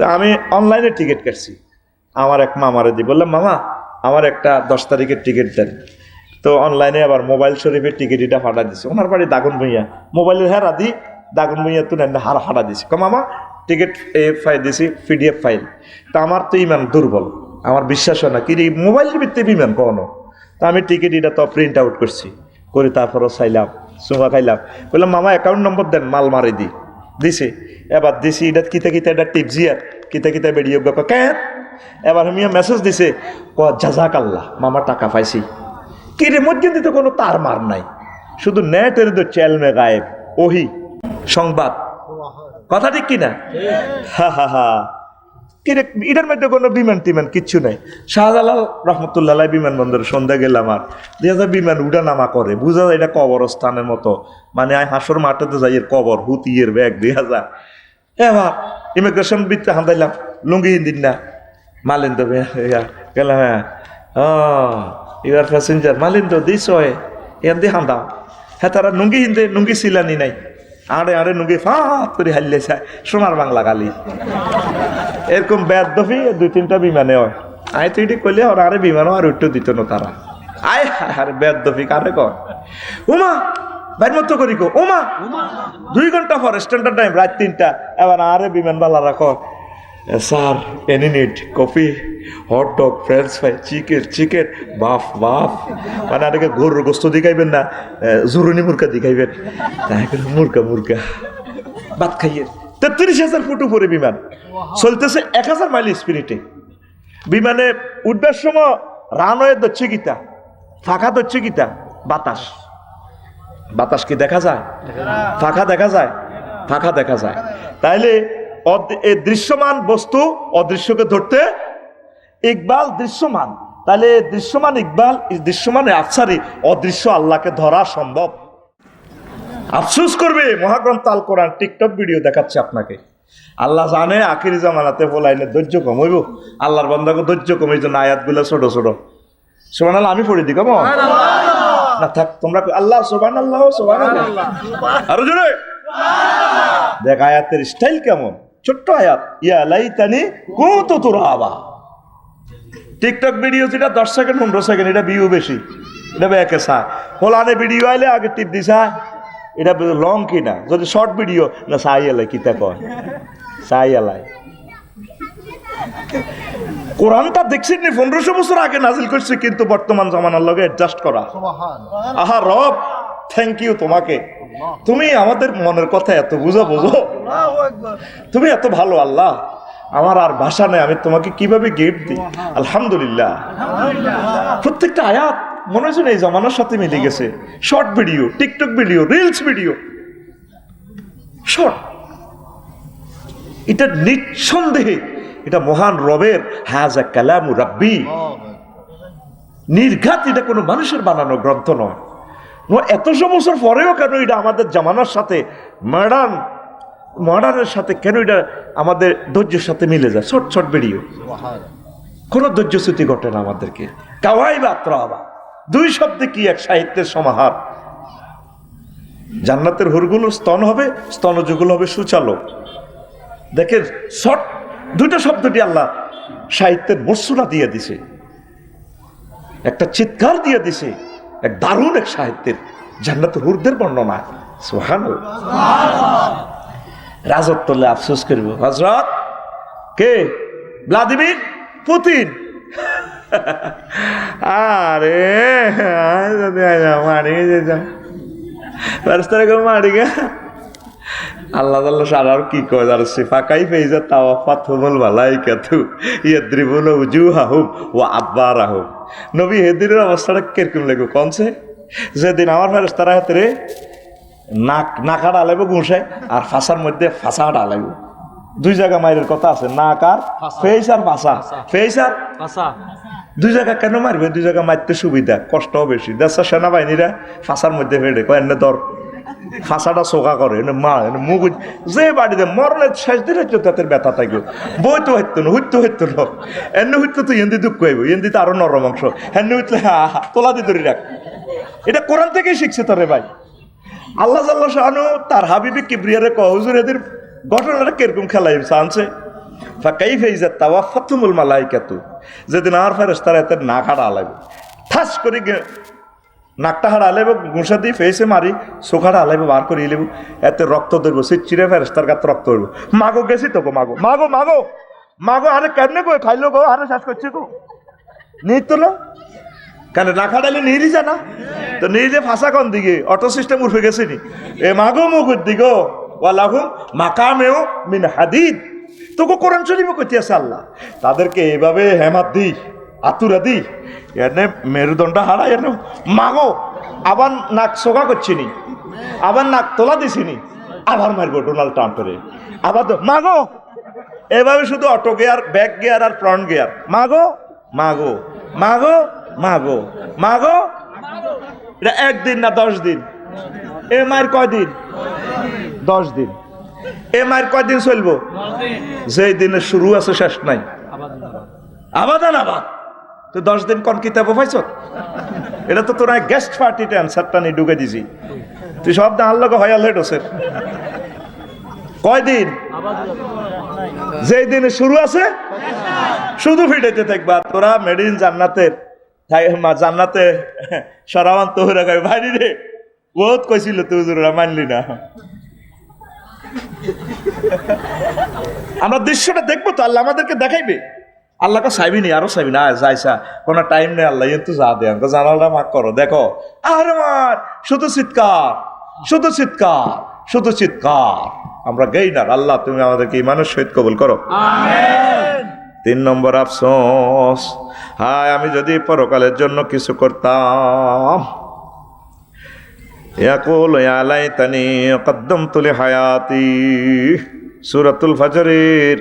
তো আমি অনলাইনে টিকিট কাটছি, আমার এক মামারে দিই, বললাম মামা আমার একটা 10 তারিখের টিকিট দেন। তো অনলাইনে আবার মোবাইল শরীফের টিকিটটা ফাটা দিছে, ওনার বাড়ি দাগন ভুঁইয়া, মোবাইলের হেরা দি দাগন ভুঁইয়া তুলে হারা দিছি। মামা টিকিট ফাইল দিছি PDF ফাইল। তা আমার তো ইমান দুর্বল, আমার বিশ্বাস হয় না কি মোবাইলের ভিত্তিতে বিমান কখনো। তা আমি টিকিট এটা তো প্রিন্ট আউট করছি, করে তারপরও চাইলাম, চুমা খাইলাম, বললাম মামা অ্যাকাউন্ট নম্বর দেন, মাল মারি দিছি। এবার দিছি এটা কিতা এটা টিপজি আর কিতা বেরিয়ে কেন। এবার আমি মেসেজ দিছে জাজাক আল্লাহ, মামা টাকা পাইছি। কি রে মধ্যে দিতে কোনো তার মার নাই, শুধু নেটের তো চেলমে গায়েব ওহি সংবাদ, কথা ঠিক কিনা? হা হা হা। কিরে এটার মধ্যে কোনো বিমান টিমান কিচ্ছু নাই। শাহজালাল রহমতুল্লাহ বিমানবন্দরে সন্ধ্যা গেলাম, আর দেখা যায় বিমান উঠা নামা করে, বুঝা যায় এটা কবরস্থানের মতো, মানে হাসর মাঠেতে যাই এর কবর হুতিয়ের ব্যাগ 2000। এবার ইমিগ্রেশন বিতে হাঁদাইলাম, লুঙ্গি দিন না মালিন তো গেলাম, হ্যাঁ ইউর প্যাসেঞ্জার মালিন তো দিস হয় এন দিয়ে হাঁদাও। হ্যাঁ তারা নুঙ্গি হিন্দে নুঙ্গি সিলানি নাই, আড়ে নুঙ্গি ফাঁপ করে হারলে সোনার বাংলা গালি। এরকম ব্যাদ দফি 2-3টা বিমানে হয়। আয় তুই ঠিক করলে ওর আরে বিমানও আর উঠতে দিত না তারা। আয় আরে ব্যাদ দফি কারে কয় উমা বাইর মতো করি কো ওমা 2 ঘন্টা পর স্ট্যান্ডার্ড টাইম রাত 3টা। এবার আরে বিমানবালা রাখো sir any need coffee hot dog French fry chicken beef মানে আরেকে গরুর গোস্ত দিখাইবেন না জুরুনি মুরগা দিখাইবেন, তাই করে মুরগা ভাত খাইয়ে। 33,000 ফুট উপরে বিমান চলতেছে 1000 মাইল স্পিরিটে। বিমানে উঠবার সময় রানওয়ে দচ্ছে গীতা, ফাঁকা দচ্ছে গীতা, বাতাস কি দেখা যায়? ফাঁকা দেখা যায়। তাইলে এই দৃশ্যমান বস্তু অদৃশ্যকে ধরতে ইকবাল দৃশ্যমান, তাহলে দৃশ্যমান ইকবাল দৃশ্যমান আফসারি, অদৃশ্য আল্লাহকে ধরা সম্ভব। আফসোস করবে মহাগ্রন্থ আল কোরআন টিকটক ভিডিও দেখাচ্ছে আপনাকে। আল্লাহ জানে আখিরি জামানাতে বলাইলে ধৈর্য কম হইব, আল্লাহর বান্দাকে ধৈর্য কম, এই জন্য আয়াতগুলো ছোট সুবহানাল্লাহ আমি পড়ে দিই কেমন না থাক তোমরা আল্লাহ সুবহানাল্লাহ আরো জোরে দেখ আয়াতের স্টাইল কেমন, ছোট্ট আয়াত, ইয়া লাইতানি কুনতু তুরাবা। টিকটক ভিডিও যেটা 10 সেকেন্ড 15 সেকেন্ড, এটা ভিউ বেশি, এটা একে চায়। ফলানে ভিডিও আইলে আগে টিপ দিছা এটা লং কিনা, যদি শর্ট ভিডিও না চাই এলাই কিতা কয় চাই এলাই। কোরআনটা দেখছেন 1500 বছর আগে নাজিল করছে, কিন্তু বর্তমান জামানার লগে অ্যাডজাস্ট করা। আহা রব থ্যাংক ইউ তোমাকে, তুমি আমাদের মনের কথা এত বোঝো, তুমি এত ভালো আল্লাহ, আমার আর ভাষা নেই, আমি তোমাকে কিভাবে গিফট দিই। আলহামদুলিল্লাহ। প্রত্যেকটা আয়াত মনে হচ্ছে এই জামানার সাথে মিলে গেছে। Short video, TikTok video, reels video, short, এটা নিঃসন্দেহে এটা মহান রবের হাযা কালামু রাব্বি, নির্ঘাত এটা কোনো মানুষের বানানো গ্রন্থ নয়। এতশো বছর পরেও কেন এটা আমাদের জামানার সাথে মডার্নের সাথে কেন এটা আমাদের ধৈর্যের সাথে মিলে যায়। শর্ট ভিডিও, কোনো ধৈর্যচ্যুতি ঘটে না আমাদেরকে। কাওয়াই বা ত্রাবা 2 শব্দে কি এক সাহিত্যের সমাহার। জান্নাতের হুরগুলো স্তন হবে, স্তনযুগল হবে সুচালো। দেখেন শর্ট 2টা শব্দটি আল্লাহ সাহিত্যের মর্সুনা দিয়ে দিছে, একটা চিৎকার দিয়ে দিছে, এক দারুণ এক সাহিত্যের জান্নাতের হুরদের বর্ণনা। সুবহানাল্লাহ। রাজত্বলে আফসোস করব হযরত কে ভ্লাদিমির পুতিন। আরে মারি মারি গে আল্লাহ সারার কি কয় আর সিফাকাই ফেইজা তাওয়াফাতুল মালাইকাতু ইয়াদ্রিবুনা উজুহাহুম ওয়া আদবারাহুম। নবী হেদিরের অবস্থাটা কিরকম লাগবে কোনছে, যেদিন আমার ফেরেশতারা হাতে নাকা ডালাইব ঘুষায় আর ফাঁসার মধ্যে ফাঁসা ডালাইব। 2 জায়গা মাইরের কথা আছে, নাক আর ফেইস আর ফাঁসা, ফেইস আর ফাঁসা 2 জায়গা কেন মারবে? 2 জায়গা মারতে সুবিধা, কষ্টও বেশি। দেশের সেনাবাহিনীরা ফাঁসার মধ্যে ফেলে কয় এনে ধর, ফাঁসাটা চোখা করে মা মুখ যে বাড়িতে মরণের শেষ দিনে তাদের ব্যথা থাকবে। বই তো হইতো না, হইতো না, এনে হইতো তো এন্দি দুঃখ হইব, এন্দিতে আরো নরম অংশ, এনে হইতলে তোলা দিয়ে ধরে রাখ। এটা কোরআন থেকেই শিখছে তোরে ভাই। আল্লাহ জাল্লাহ শানু তার হাবিবি কিবরিয়ারে কয় হুজুর এদের ঘটনাটা কিরকম খেলাই আনছে। ফাকাইফা ইযা তাওয়াফাতুমুল মালাইকাতু, যেদিন আর ফেরেশতারা এতে নাক হাড়া আলাইবে, ঠাস করে নাকটা হাড়া আলাইব, গুঁসা দিয়ে ফেসে মারি চোখ হাড়া আলাইব, বার করে ইলেব, এতে রক্ত ধরব, চিরে ফেরেশতার গাত রক্ত ধরব। মাগো গেছি তো গো, মাগো মাগো মাগো মাগো, আরে কেমনে গো খাইলো গো, আরে শেষ করছি গো, নিয়ে তোলো কেন না খাটাইলে নিয়ে যা না তো, নিয়ে যে ফাঁসা কোন দিকে, অটো সিস্টেম উঠে গেছে নি, এ মাগো মুখের দিগো ওয়ালাহুম মাকামেও মিন হাদিদ, তোকে কোরআন শরীফ কইতে আছে আল্লাহ, তাদেরকে এইভাবে হেমাত দি, আতুরা দি, এনে মেরুদণ্ড হারা, এনে মাগো, আবার নাক সোগা করছিনি, আবার নাক তোলা দিছিনি, আবার মারবো ডোনাল্ড ট্রাম্পের, আবার তো মাগো, এভাবে শুধু অটো গিয়ার, ব্যাক গিয়ার আর ফ্রন্ট গিয়ার, মাগো মাগো মাগো মাগো মাগো। এটা একদিন না 10 দিন? এ মায়ের কয়দিন? 10 দিন। এ মায়ের কয়দিন চলবো? যেই দিনের শুরু আছে শেষ নাই, আবাদান আবাদ। তো 10 দিন কোন কিতাব পাইছ? এটা তো তোরা গেস্ট পার্টিতে অ্যান্সারটা নিয়ে ঢুকে দিছি, তুই সব দাঁড় লোক হয়াল হেড হোসেন। কয়দিন? যেই দিনে শুরু আছে শুধু ফিটাইতে থাকবা। তোরা মেডিন জান্নাতের জান্নাতে সরাবান তোহরা গাই ভাই রে, বহুত কইছিল তুই হুজুররা মানলি না। আমরা দৃশ্যটা দেখবো তো, আল্লাহ আমাদেরকে দেখাইবে। আল্লাহকে চাইবি নি, আরো চাইবি না, যাইসা কোনো টাইম নেই, আল্লাহ তো যা দেন জানালটা মাক করো, দেখো আর আমার শুধু চিৎকার, শুধু চিৎকার, শুধু চিৎকার। আমরা গেইনার, আল্লাহ তুমি আমাদেরকে ইমানের সহিত কবুল করো। 3 নম্বর আফসোস, হায় আমি যদি পরকালের জন্য কিছু করতাম। ইয়াকুল ইয়া লাইতানি কদ্দামতু লিহায়াতি, সূরাতুল ফজরের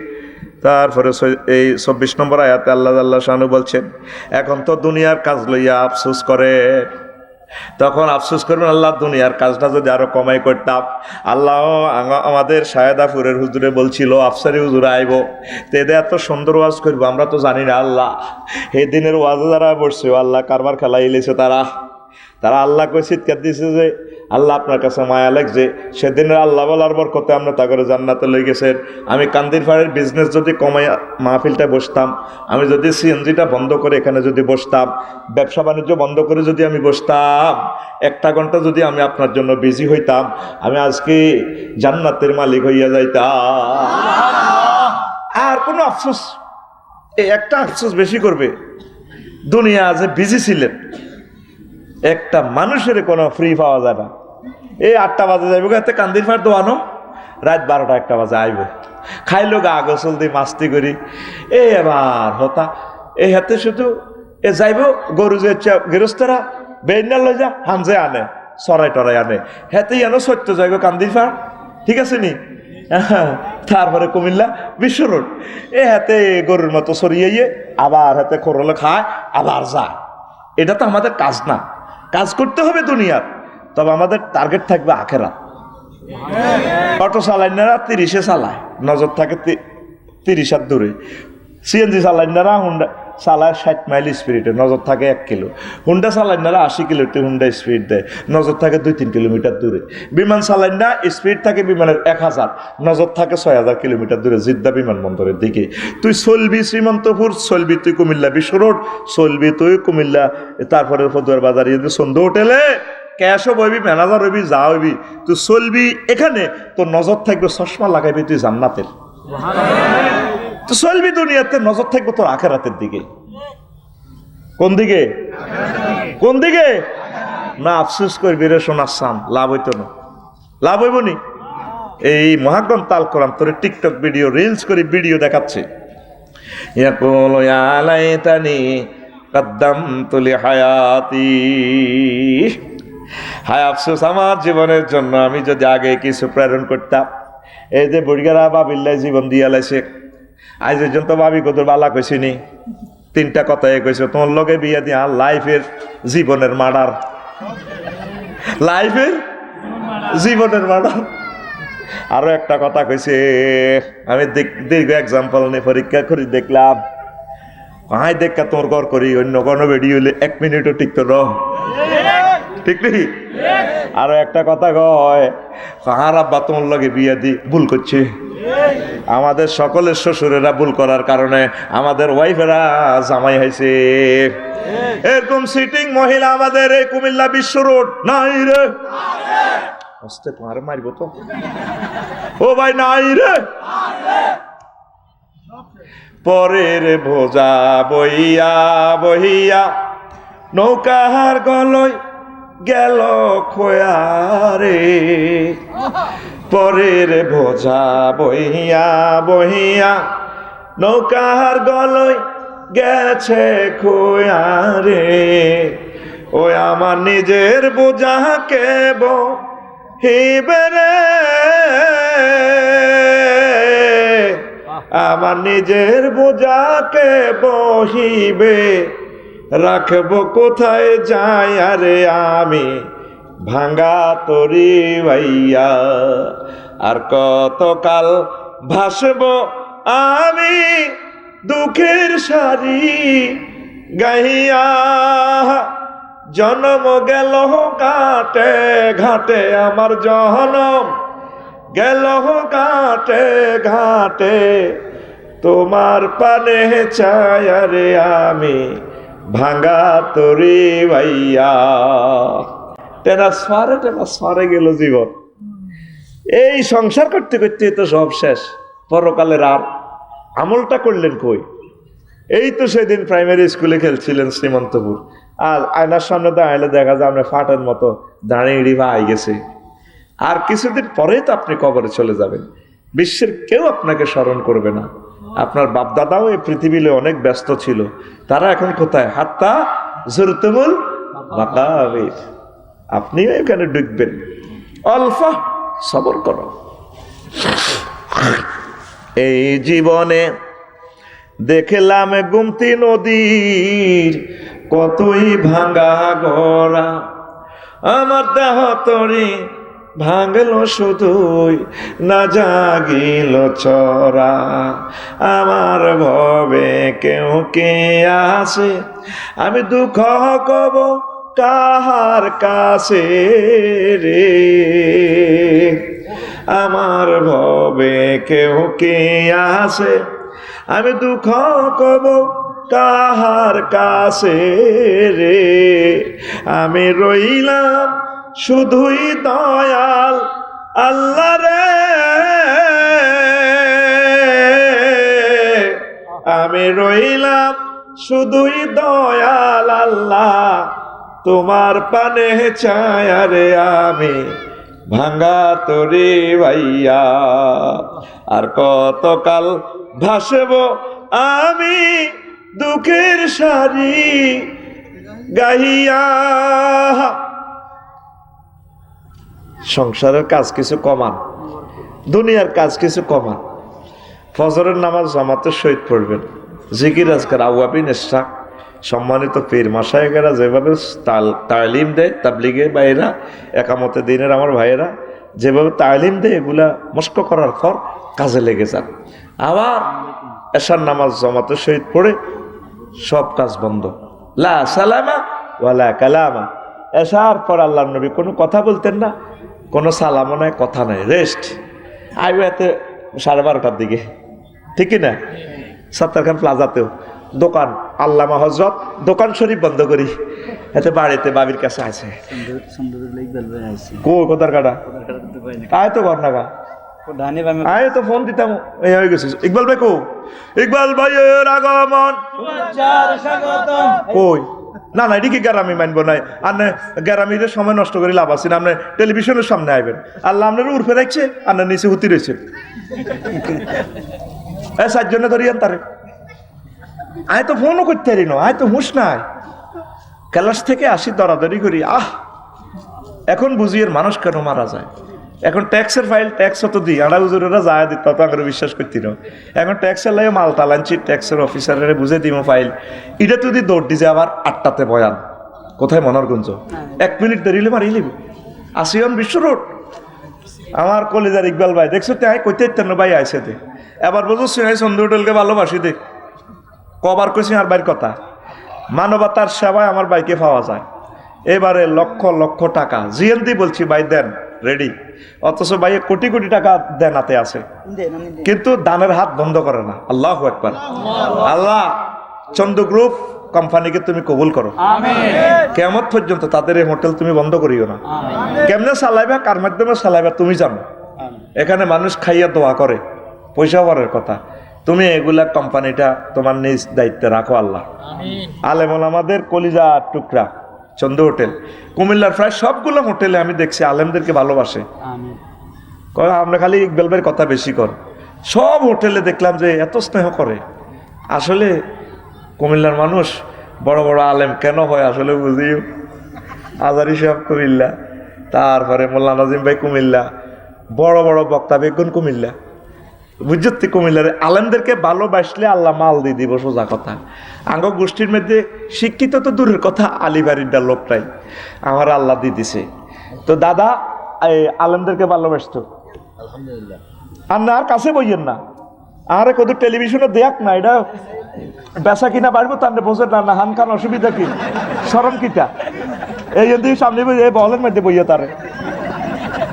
তারপরে এই 24 নম্বর আয়াতে আল্লাহ শানু বলছেন, এখন তো দুনিয়ার কাজ লইয়া আফসোস করে, তখন আফসোস করবেন আল্লাহ দুনিয়ার কাজটা যদি আরো কমাই করতাম। আল্লাহ আমাদের সায়দাপুরের হুজুরে বলছিল আফসারি হুজুরে আইব, তো এদের এত সুন্দর ওয়াজ করবো, আমরা তো জানি না। আল্লাহ এই দিনের ওয়াজে যারা বসছে, আল্লাহ কারবার খেলা এলেছে, তারা আল্লাহকে চিৎকার দিয়েছে যে আল্লাহ আপনার কাছে মায়া লাগছে। সেদিনের আল্লাহ বলার বরকতে আমরা তা করে জান্নাতে লই গেছেন। আমি কান্দির ফাড়ের বিজনেস যদি কমাই মাহফিলটায় বসতাম, আমি যদি সিএনজিটা বন্ধ করে এখানে যদি বসতাম, ব্যবসা বাণিজ্য বন্ধ করে যদি আমি বসতাম, 1টা ঘন্টা যদি আমি আপনার জন্য বিজি হইতাম, আমি আজকে জান্নাতের মালিক হইয়া যাইতাম। আর কোনো আফসোস, এই একটা আফসোস বেশি করবে, দুনিয়া যে বিজি ছিলেন, একটা মানুষের কোনো ফ্রি পাওয়া যায় না। এই 8টা বাজে যাইব এতে কান্দির ফার দোয়ানো, রাত 12টা 1টা বাজে আইব, খাইলো গা গোসল দিয়ে মাস্তি করি, এই এবার হতা এই হাতে শুধু এ যাইব গরু যে গৃহস্থরা বেইনা লই যা হামজে আনে, সরাই টরাই আনে, হেতেই আনো সত্য যাইব কান্দির ফার, ঠিক আছে নি। তারপরে কুমিল্লা বিশ্ব রোড, এ হাতে গরুর মতো সরিয়ে আবার হাতে খোরলে খায়, আবার যায়। এটা তো আমাদের কাজ না, কাজ করতে হবে দুনিয়ার, তবে আমাদের টার্গেট থাকবে আখেরাত। অটো চালাইনারা 30-এ চালায়, নজর থাকে 30 দূরে। সিএনজি চালাইনারা হুন্ডা চালায় 60 মাইল স্পিডে, নজর থাকে 1 কিলো। হুন্ডা চালাইনারা 80 কিলোতে হুন্ডা স্পিড দেয়, নজর থাকে 2-3 কিলোমিটার দূরে। বিমান চালাইনা স্পিড থাকে বিমানের 1000, নজর থাকে 6000 কিলোমিটার দূরে, জিদ্দা বিমানবন্দরের দিকে। তুই চলবি শ্রীমন্তপুর, চলবি তুই কুমিল্লা বিশ্ব রোড, চলবি তুই কুমিল্লা, তারপরে ফদুয়ার বাজার সন্ধ্যা হোটেলে ক্যাশও বইবি, ম্যানেজার হইবি, যা হইবি, তুই চলবি এখানে, তোর নজর থাকবে, চশমা লাগাইবি তুই জান্নাতের। তুই চলবি দুনিয়াতে, নজর থাকবে তোর আখেরাতের দিকে। কোন দিকে? কোন দিকে? না আফসোস করবি রে সোনার সাম, লাভ হইতো না, লাভ হইব নি। এই মহাগ্রন্থ আল কোরআন তোর টিকটক ভিডিও, রিলস করে ভিডিও দেখাচ্ছে, ইয়াকুলু ইয়া লাইতানি কদ্দামতু লিহায়াতি, হায় আফসোস আমার জীবনের জন্য আমি যদি আগে কিছু প্রেরণ করতাম। এই যে বুড়িগারা বাবিল্লাই জীবন দিয়া লাইছে, আজ পর্যন্ত ভাবি কত বালা কইছিনি, 3টা কথাই কইছে, তোমার লগে বিয়া দিয়া লাইফের জীবনের মার্ডার, লাইফের জীবনের মার্ডার। আরো একটা কথা কইছে, আমি দীর্ঘ এক্সাম্পল নিয়ে পরীক্ষা করে দেখলাম, হাই দেখা তোর ঘর করি, অন্য কোনো ভিডিও হইলে 1 মিনিটও টিকতো না, ঠিক নেই। আরো একটা কথা কয়, কাহার আব্বা তোমার লগে বিয়া দি ভুল করছে, আমাদের সকলের শ্বশুরেরা ভুল করার কারণে আমাদের ওয়াইফেরা জামাই হয়েছে। এরকম সিটিং মহিলা আমাদের এই কুমিল্লা বিশ্ব রোড নাই রে, আস্তে তোমার মারব তো, ও ভাই নাই রে। পরের বোঝা বইয়া বহিয়া নৌকার গলয় গেল খোয়ারে, পরের বোঝা বহিয়া বহিয়া নৌকার গলয় গেছে খোয়ারে। ওই আমার নিজের বোঝা কে বহিবে রে, আমার নিজের বোঝাকে বহিবে, রাখবো কোথায় যাই আরে আমি ভাঙ্গা তরি ভাইয়া। আর কতকাল ভাসবো আমি দুঃখের সারি গাইয়া, জন্ম গেল ঘাটে ঘাটে আমার জনম গেল ঘাটে ঘাটে, তোমার পানে চাই আরে আমি ভাঙ্গা তরি ভাইয়া। ট্রান্সফারে গেল জীবন। এই সংসার করতে করতে তো সব শেষ, পরকালের আর আমলটা করলেন কই? এই তো সেদিন প্রাইমারি স্কুলে খেলছিলেন শ্রীমন্তপুর, আর আয়নার সামনে দাঁড়াইলে দেখা যায় আপনার ফাটের মতো দাঁড়িয়ে ভাই গেছে। আর কিছুদিন পরেই তো আপনি কবরে চলে যাবেন, বিশ্বের কেউ আপনাকে স্মরণ করবে না। আপনার বাপদাদাও এই পৃথিবীতে অনেক ব্যস্ত ছিল, তারা এখন কোথায়? হাত্তা জুরতুমুল মাকাবির। আপনিও এখানে ঢুকবেন, অল্প সবর করো। এই জীবনে দেখলাম গুমতি নদীর কতই ভাঙ্গা গড়া, আমার দেহ তরি ভাঙল শুধুই না জাগিল চরা। আমার ভবে কেউ কে আসে, আমি দুঃখ কব কাহার কাছে রে। আমার ভবে কেউ কে আসে, আমি দুঃখ কব কাহার কাছে রে। আমি রইলাম শুধুই দয়াল আল্লাহ রে, আমি রইলাম শুধুই দয়াল আল্লাহ, তোমার পানে চাই রে আমি ভাঙ্গা তরি ভাইয়া। আর কতকাল ভাসব আমি দুঃখের সারি গাইয়া। সংসারের কাজ কিছু কমান, দুনিয়ার কাজ কিছু কমান। ফজরের নামাজ জামাতের সহিত পড়বেন, জিকির আজকার আওয়াবিন ইসরাক। সম্মানিত পীর মাশায়েখেরা যেভাবে তালিম দেয়, তাবলিগের ভাইয়েরা, একামতে দিনের আমার ভাইয়েরা যেভাবে তালিম দেয়, এগুলা মস্ক করার পর কাজে লেগে যান। আবার এশার নামাজ জামাতের সহিত পড়ে সব কাজ বন্ধ, লা সালামা ওয়ালা কালামা। এশার পর আল্লাহর নবী কোনো কথা বলতেন না, কোনো সালামও নাই, কথা নাই, রেস্ট। আইবে এতে 12:30টার দিকে, ঠিকই না? সত্তারখান প্লাজাতেও দোকান, আল্লামা হজরত দোকান শরীফ বন্ধ করি, এতে বাড়িতে বাবির কাছে আছে কো কোথার কাটা আয় তো ঘর নাগা আয় তো ফোন দিতাম, এই হয়ে গেছে। ইকবাল ভাই কো? ইকবাল ভাইয়ের আগমন কই? না না, এদিকে গ্যারামি মানবো নাই, আর গ্যারামির সময় নষ্ট করে লাভ আছে না। আপনি টেলিভিশনের সামনে আইবেন, আল্লাহ আপনার উর্ফে রাখছে, আর নিচে হুতি রয়েছে। 4 জনে ধরিয়ান তারে, আয় তো ফোনও করতে পারি না, আয় তো হুঁশ নাই। ক্লাস থেকে আসি দরাদরি করি, এখন বুঝি এর মানুষ কেন মারা যায়। এখন ট্যাক্সের ফাইল ট্যাক্স হতো দিই, আড়া হুজুরেরা যায় দিত, তত আগে বিশ্বাস করতি না। এখন ট্যাক্সের লাগে মাল তালানছি, ট্যাক্সের অফিসারের বুঝে দিব ফাইল। এটা তুই দৌড় দিছে আবার 8টাতে বয়ান, কোথায় মনোরগঞ্জ, 1 মিনিট দেরিলে মারিয়ে নিবি। আসিয়ন বিশ্ব রোড। আমার কলেজার ইকবাল ভাই দেখছো তাই কইতে ইত্যান্ন ভাই আইসে দে, এবার বুঝছি আমি সন্ধু হোটেলকে ভালোবাসি দে, কবার কইছি আর ভাইয়ের কথা। মানবতার সেবায় আমার ভাইকে পাওয়া যায়। এবারে লক্ষ লক্ষ টাকা জিএনদি বলছি ভাই দেন, রেডি, অথচ ভাই কোটি কোটি টাকা দেনাতে আছে, কিন্তু দানের হাত বন্ধ করে না। আল্লাহু আকবার। আল্লাহ চন্দ্র গ্রুপ কোম্পানিকে তুমি কবুল করো, কিয়ামত পর্যন্ত তাদের এই হোটেল তুমি বন্ধ করিও না। কেমনে চালাইবা, কার মাধ্যমে চালাইবা তুমি জানো। এখানে মানুষ খাইয়া দোয়া করে, পয়সা পাওয়ার কথা, তুমি এগুলা কোম্পানিটা তোমার নিজ দায়িত্বে রাখো আল্লাহ। আলেমন আমাদের কলিজা টুকরা চন্দ্র হোটেল, কুমিল্লার প্রায় সবগুলো হোটেলে আমি দেখছি আলেমদেরকে ভালোবাসে। আমরা খালি ইকবাল ভাইয়ের কথা বেশি কর, সব হোটেলে দেখলাম যে এত স্নেহ করে। আসলে কুমিল্লার মানুষ বড় বড় আলেম কেন হয় আসলে বুঝিও। আজারি সাহেব কুমিল্লা, তারপরে মোল্লা নাজিম ভাই কুমিল্লা, বড় বড় বক্তা বেগুন কুমিল্লা, বুঝতে কুমিল্লার আলেমদেরকে ভালোবাসলে আল্লাহ মাল দিয়ে দিব। সোজা কথা, আঙ্গ গোষ্ঠীর মধ্যে শিক্ষিত তো দূরের কথা, আলিবাড়ির লোকটাই আমার আল্লাহ দিয়ে দিছে। তো দাদা এই আলেমদেরকে ভালোবাসতো, আলহামদুলিল্লাহ। আর না আর কাছে বইয়েন না, আরে কত টেলিভিশনে দেখ না, এটা বেচা কিনা বাড়বো তার বোঝে না, না হান খান অসুবিধা কি, সরম কিটা এই দিকে সামনে বই বলের মধ্যে বইয়া তারে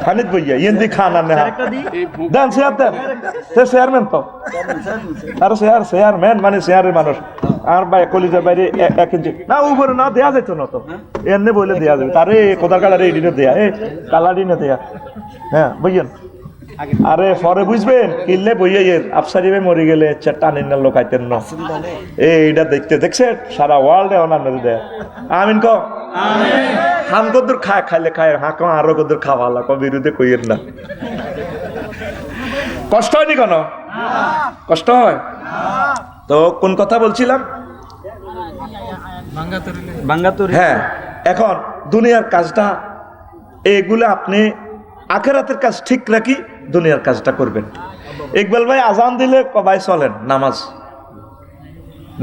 খানিত বইয়া ইয়েন্দি খান আর নেহা দেন শেয়ার দেন, সে চেয়ারম্যান তো, আর চেয়ারম্যান মানে চেয়ারের মানুষ। আর ভাই কলিজার বাইরে 1 ইঞ্চি না উপরে না দেয়া যেত না তো, এমনি বইলে দেয়া যাবে তারে কোদার কালারে এডিনে দেয়া, কালারিনে দেয়া। হ্যাঁ বইয়েন, আরে পরে বুঝবেন কিনলে বইয়ে আফসারি ভাই মরে গেলে টানির না লোক আইতেন না, এইটা দেখতে দেখছে সারা ওয়ার্ল্ডে অনান্য দেয়। আমিন ক হাম কদ্দুর খায়, খাইলে খায় হাঁক আরো কদ্দুর খাওয়া লাগ বিরুদ্ধে কইয়ের না। কষ্ট হয়নি কেন? কষ্ট হয় তো। কোন কথা বলছিলাম? হ্যাঁ, এখন দুনিয়ার কাজটা এগুলো আপনি আখেরাতের কাজ ঠিক রাখি দুনিয়ার কাজটা করবেন। ইকবাল ভাই আজান দিলে কবাই চলেন নামাজ,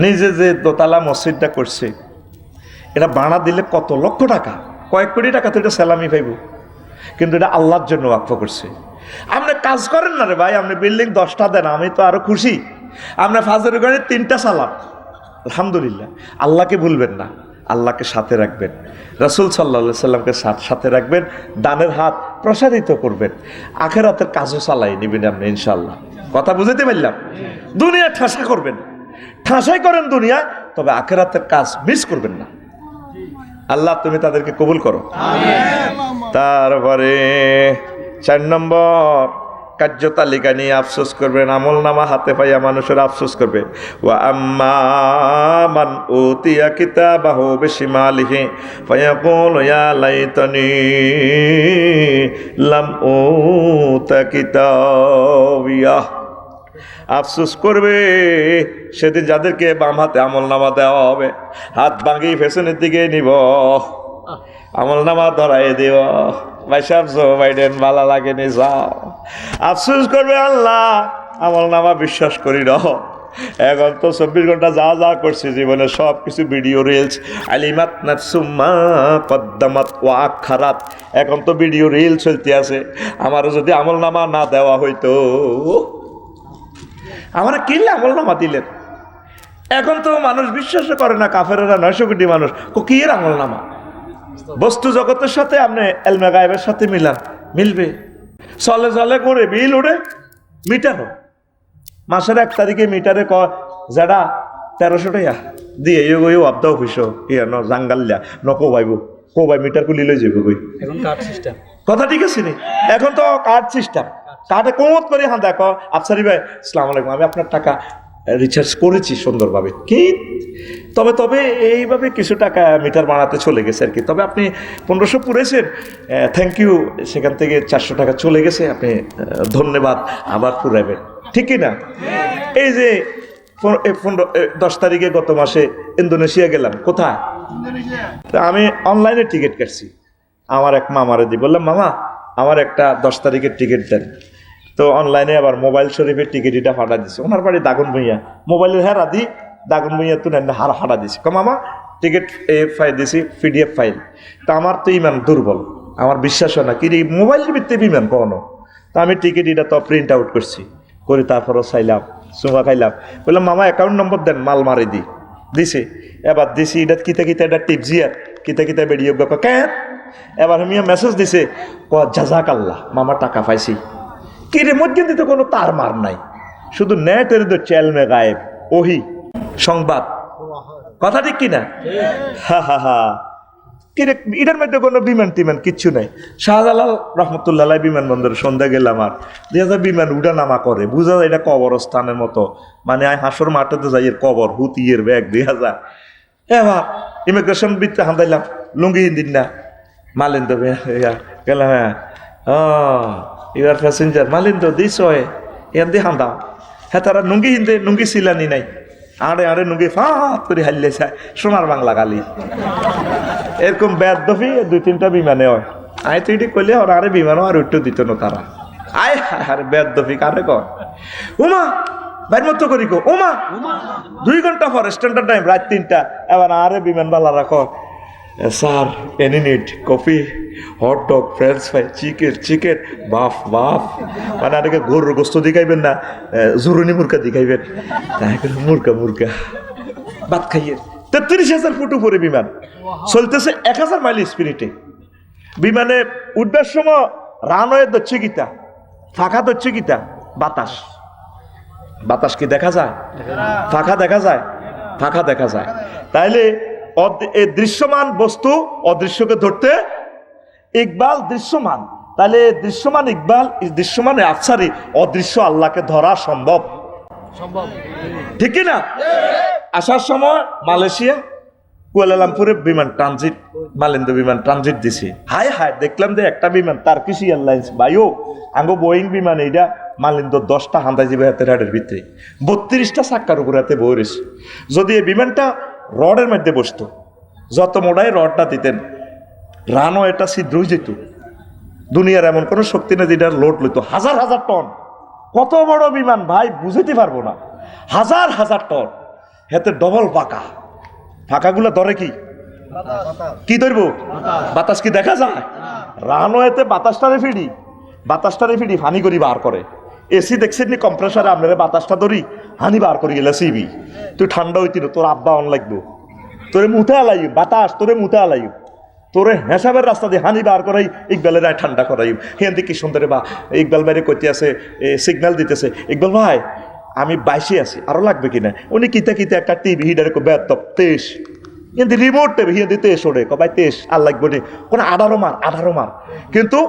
নিজে যে দোতলা মসজিদটা করছে এটা ভাড়া দিলে কত লক্ষ টাকা, কয়েক কোটি টাকা তো এটা স্যালামি পাইব, কিন্তু এটা আল্লাহর জন্য ওয়াকফ করছে। আপনি কাজ করেন না রে ভাই, আপনি বিল্ডিং 10টা দেন, আমি তো আরো খুশি। আপনি ফাজরের ঘরে 3টা সালাম, আলহামদুলিল্লাহ। আল্লাহকে ভুলবেন না, আল্লাহকে সাথে রাখবেন, রাসূল সাল্লাল্লাহু আলাইহি সাল্লামকে সাথে রাখবেন, দানের হাত প্রসারিত করবেন, আখিরাতের কাজও চালাই নেবেন আপনি ইনশাআল্লাহ। কথা বুঝতে পারলাম? দুনিয়া ঠাসা করবেন, ঠাসাই করেন দুনিয়া, তবে আখিরাতের কাজ মিস করবেন না। আল্লাহ তুমি তাদেরকে কবুল করো। তারপরে 4 নম্বর কার্য তালিকা নিয়ে আফসোস করবেন, আমল নামা হাতে পাইয়া মানুষের আফসোস করবে। ওয়া আম্মা মান উতিয়া কিতাবাহু বিশিমালিহি ফায়াকুলু ইয়া লাইতানি লাম উতা কিতাবিয়া। আফসোস করবে সেদিন যাদেরকে বাম হাতে আমল নামা দেওয়া হবে, হাত ভাঙিয়ে পেছনের দিকে নিব, আমল নামা ধরাই দিব, ভাই সাহেব জো বাইডেন ভালো লাগেনি যাও। আফসোস করবে আল্লাহ আমল নামা বিশ্বাস করি না, এখন তো 24 ঘন্টা যা যা করছি জীবনে সব কিছু ভিডিও রিলস, আলিমাত নাফসুম মা কদ্দামাত ওয়া আখারাত, এখন তো ভিডিও রিল চলতে আছে। আমারও যদি আমল নামা না দেওয়া হইতো, আমরা কিনলে আমল নামা দিলেন। এখন তো মানুষ বিশ্বাস করে না, কাফেরেরা 900 কোটি মানুষ কি এর আমল নামা। বস্তু জগতের সাথে আপনি এলমে গায়েবের সাথে মিলবে, চলে চলে করে বিল ওড়ে মিটারও মাসের 1 তারিখে মিটারে যেটা 1300 টাকা দিয়ে আবদা অফিস জাঙ্গাল্লা নকো ভাইব কো ভাই মিটার কুলি লই যাবো কই, এখন কার্ড সিস্টেম কথা ঠিক আছে নি? এখন তো কার্ড সিস্টেম, কার্ডে কোমত করে হ্যাঁ দেখো আফসারি ভাই আসসালামু আলাইকুম, আমি আপনার টাকা রিচার্জ করেছি সুন্দরভাবে কি, তবে এইভাবে কিছু টাকা মিটার বানাতে চলে গেছে আর কি, তবে আপনি 1500 পুরেছেন, থ্যাংক ইউ, সেখান থেকে 400 টাকা চলে গেছে, আপনি ধন্যবাদ, আবার পুরাবেন, ঠিক কি না? এই যে 10 তারিখে গত মাসে ইন্দোনেশিয়া গেলাম, কোথায়? আমি অনলাইনে টিকিট কাটছি, আমার এক মামারে দিই, বললাম মামা আমার একটা 10 তারিখের টিকিট দেন। তো অনলাইনে আবার মোবাইল শরীফের টিকিটটা ফাটা দিছে, ওনার বাড়ি দাগন ভুঁইয়া, মোবাইলের হেরা দি দাগন ভুঁইয়া তো হারা দিছি, মামা টিকিট ফাইল দিছি PDF ফাইল। তা আমার তো ইমান দুর্বল, আমার বিশ্বাস হয় না কি মোবাইলের ভিত্তিতে বিমান কখনো। তা আমি টিকিট এটা তো প্রিন্ট আউট করছি, করে তারপরও চাইলাম, চুমা খাইলাম, বললাম মামা অ্যাকাউন্ট নম্বর দেন, মাল মারি দিছে। এবার দিছি এটা কিতা এটা টিপস ইয়ার কিতা বেরিয়ে কেন এবার মিয়া মেসেজ দিছে জাজাক আল্লাহ মামা টাকা পাইছি। কি রে মধ্যে দিতে কোনো তার মার নাই, শুধু নেটের তো চেলমে গায়েব ওহি সংবাদ, কথা ঠিক কিনা? হা হা হা। এটার মধ্যে কোনো বিমান টিমান কিচ্ছু নাই। শাহজালাল রহমতুল্লাহ বিমানবন্দরে সন্ধ্যা গেলাম, আর দেখা যায় বিমান উঠা নামা করে, বুঝা যায় এটা কবরস্থানের মতো, মানে হাসর মাঠেতে যাই এর কবর হুতিয়ের ব্যাগ দেখা যায়। এবার ইমিগ্রেশন বিতে হাঁদাইলাম, লুঙ্গি দিন না মালিন্দ গেলাম, হ্যাঁ ইউর প্যাসেঞ্জার মালিন্দ দিস হয় এন দিয়ে হাঁদাও। হ্যাঁ তারা নুঙ্গি হিন্দে নুঙ্গি সিলানি নাই, আড়ে আড়ে নুঙ্গি ফাঁত করে হাইলে চায় সোনার বাংলা গালি। এরকম ব্যাদ দফি 2-3টা বিমানে হয়। আয় তুই এটি করলে ওরা আরে বিমানও আর উঠতে দিত না তারা। আয় আরে ব্যাদ দফি কারে কয় উমা বাইর মতো করি কো ওমা 2 ঘন্টা পর স্ট্যান্ডার্ড টাইম রাত 3টা। এবার আরে বিমানবালারা কয় sir any need coffee hot dog French fry chicken beef beef, মানে আরেকে গরুর গোস্ত দিখাইবেন না জুরুনি মুরগা দিখাইবেন, মুরগা মুরগা ভাত খাইয়ে। 33,000 ফুট উপরে বিমান চলতেছে 1000 মাইল স্পিরিটে। বিমানে উঠবার সময় রানওয়ে দচ্ছে গীতা, ফাঁকা দচ্ছে গীতা, বাতাস বাতাস কি দেখা যায়? ফাঁকা দেখা যায়, ফাঁকা দেখা যায়। তাইলে এই দৃশ্যমান বস্তু অদৃশ্যকে ধরতে ইকবাল দৃশ্যমান, তাহলে দৃশ্যমান ইকবাল দৃশ্যমান আফসারি অদৃশ্য আল্লাহকে ধরা সম্ভব, ঠিক কি না? আসার সময় মালয়েশিয়া কুয়ালালামপুরে বিমান ট্রানজিট, মালিন্দ বিমান ট্রানজিট দিছে। হায় হায় দেখলাম যে একটা বিমান টার্কিশ এয়ারলাইন্স ভাইও আঙ্গো বোয়িং বিমান, এইটা মালিন্দ 10টা হান্দাই যাবে হাতের হাটের ভিতরে 32টা চাক্কার উপরে হাতে বই রয়েছে। যদি এই বিমানটা রডের মধ্যে বসতো, যত মোড়াই রডটা দিতেন রানও এটা ছিদ্র হয়ে যেত। দুনিয়ার এমন কোনো শক্তি না যেটার লোড লইতো, হাজার হাজার টন। কত বড় বিমান ভাই বুঝাইতে পারবো না, হাজার হাজার টন, হাতে ডবল পাকা, ফাঁকাগুলো ধরে কি ধরবো? বাতাস কি দেখা যায়? রানওয়েতে বাতাসটারে ফিডি হানি করি বার করে। এসি দেখছেন নি কম্প্রেসারে আপনারা বাতাসটা ধরি হানি বার করি গেলে সিবি, তুই ঠান্ডা হইতি না, তোর আব্বা অন লাগবো, তোরে মুতে আলাইব বাতাস, তোরে মুতে আলাইব, তোরে হেসাবের রাস্তা দিয়ে হানি বার করাই, ইকবালের রায় ঠান্ডা করাই। হেন কি সুন্দরে বা ইকবাল বাইরে কইতে আছে, সিগন্যাল দিতেছে, ইকবাল ভাই আমি 22 আছি আরো লাগবে কিনা? উনি কিতা একটা টিভি হিডারে বেদ 23 কিন্তু রিমোট টেবি হিন্দি 23 ওড়ে কবাই 23 আর লাগবে নি কোন 18 মার, কিন্তু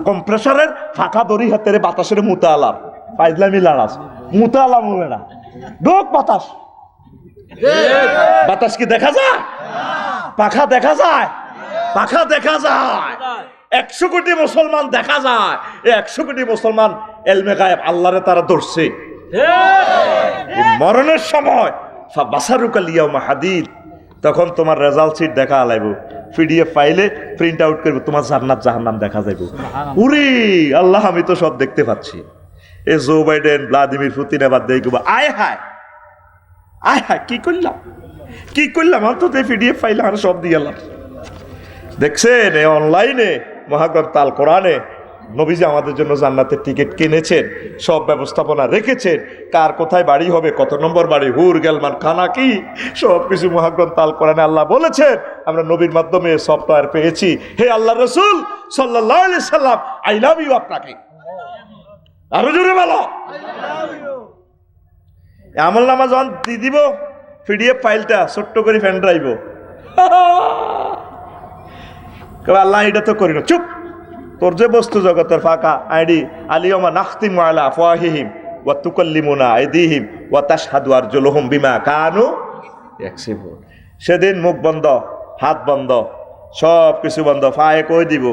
কম্প্রেসারের ফাঁকা দড়ি হাতের বাতাসের মুতা আলাম ফাইজলামি লাড়াস মুতা আলাম হবে না, ঢোক বাতাস। বাতাস কি দেখা যায়? পাখা দেখা যায়, পাখা দেখা যায়। 100 কোটি মুসলমান দেখা যায়, 100 কোটি মুসলমান এলমে গায়েব আল্লাহরে তারা ধরছে। মরণের সময় হাদিদ, তখন তোমার রেজাল্ট শিট দেখা আলাইব, পিডিএফ ফাইলে প্রিন্ট আউট করবো, তোমার জান্নাত জাহান্নাম দেখা যাইব। উরি আল্লাহ আমি তো সব দেখতে পাচ্ছি। এ জো বাইডেন ভ্লাদিমির পুতিন এবার দেখবো আয় হায় আয় হায় কি করলাম অন্তত পিডিএফ ফাইলে আমরা সব দিয়ে গেলাম। দেখছেন এই অনলাইনে মহাগ্রন্থ আল কোরআনে নবীজি আমাদের জন্য জান্নাতের টিকিট কিনেছেন, সব ব্যবস্থাপনা রেখেছেন, কার কোথায় বাড়ি হবে, কত নম্বর বাড়ি, হুর গেলমান খানা কি, সব কিছু মহাগ্রন্থ আল কোরআনে আল্লাহ বলেছেন। আমরা নবীর মাধ্যমে সফটওয়্যার পেয়েছি। হে আল্লাহ রসুল সাল্লাল্লাহু আলাইহি সাল্লাম, আই লাভ ইউ আপনাকে, আরো জোরে বলো। আমল নামা যখন দিয়ে দিব পিডিএফ ফাইলটা ছোট্ট করে ফ্যান ড্রাইভ, আল্লাহ এটা তো করি না, চুপ, তোর যে বস্তু জগতের ফাঁকা আইডি আলিয়মা নাখতিমু আলা আফওয়াহিহিম ওয়া তুকাল্লিমুনা আইদিহিম ওয়া তাশহাদু আরজুলুহুম বিমা কানু ইয়াকসিবুন। সেদিন মুখ বন্ধ, হাত বন্ধ, সব কিছু বন্ধ, ফায়ে কই দিব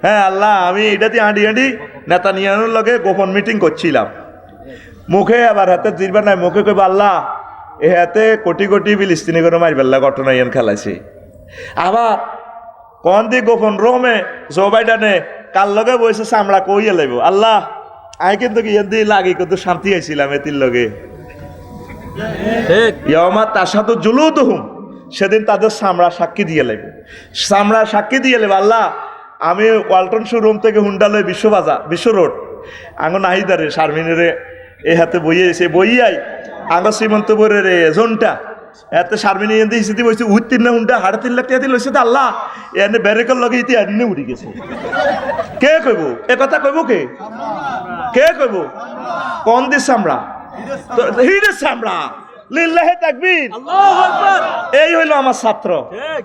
হ্যাঁ আল্লাহ আমি এটাতে আঁডি নেতানিয়াহুর লগে গোপন মিটিং করছিলাম, মুখে আবার হাতে জিরবা নাই, মুখে কইব আল্লাহ এ হাতে কোটি কোটি ফিলিস্তিনি করে মারবেল্লা ঘটনা ইয়ান খেলাইছে। আবার কোন দি গোপন রোমে জো বাইডেনে কার লগে বসে চামড়া কইয়া লাইব, আল্লাহ আই কিন্তু ইয়ান দিয়ে লাগি কত শান্তি আইছিলাম এতির লগে। ইয়ামা তাশহাদু জুলুদুহুম, সেদিন তাদের চামড়া সাক্ষী দিয়ে লাইব, চামড়া সাক্ষী দিয়ে লাইব আল্লাহ আমি ওয়ালটন শোরুম থেকে হুন্ডা লই বিশ্ব রোড আঙ্গ নাহিদারে শারমিনের এই হাতে বইয়ে এসে বইয়াই আঙ্গ শ্রীমন্তপুরের এজেন্টটা এত শারমিনী এনে হিসেবে বলছে উত্তীর্ণ না হুন্ডা 3.5 লাখ টাকা দিয়ে লইছে তো আল্লাহ এনে ব্যারেকর লগে ইতি এনে উড়ি গেছে কে কইব এ কথা কইব কে কইব কোন দিস আমরা হিডেস আমরা লিল্লাহি তাকবীর আল্লাহু আকবার এই হইলো আমার ছাত্র ঠিক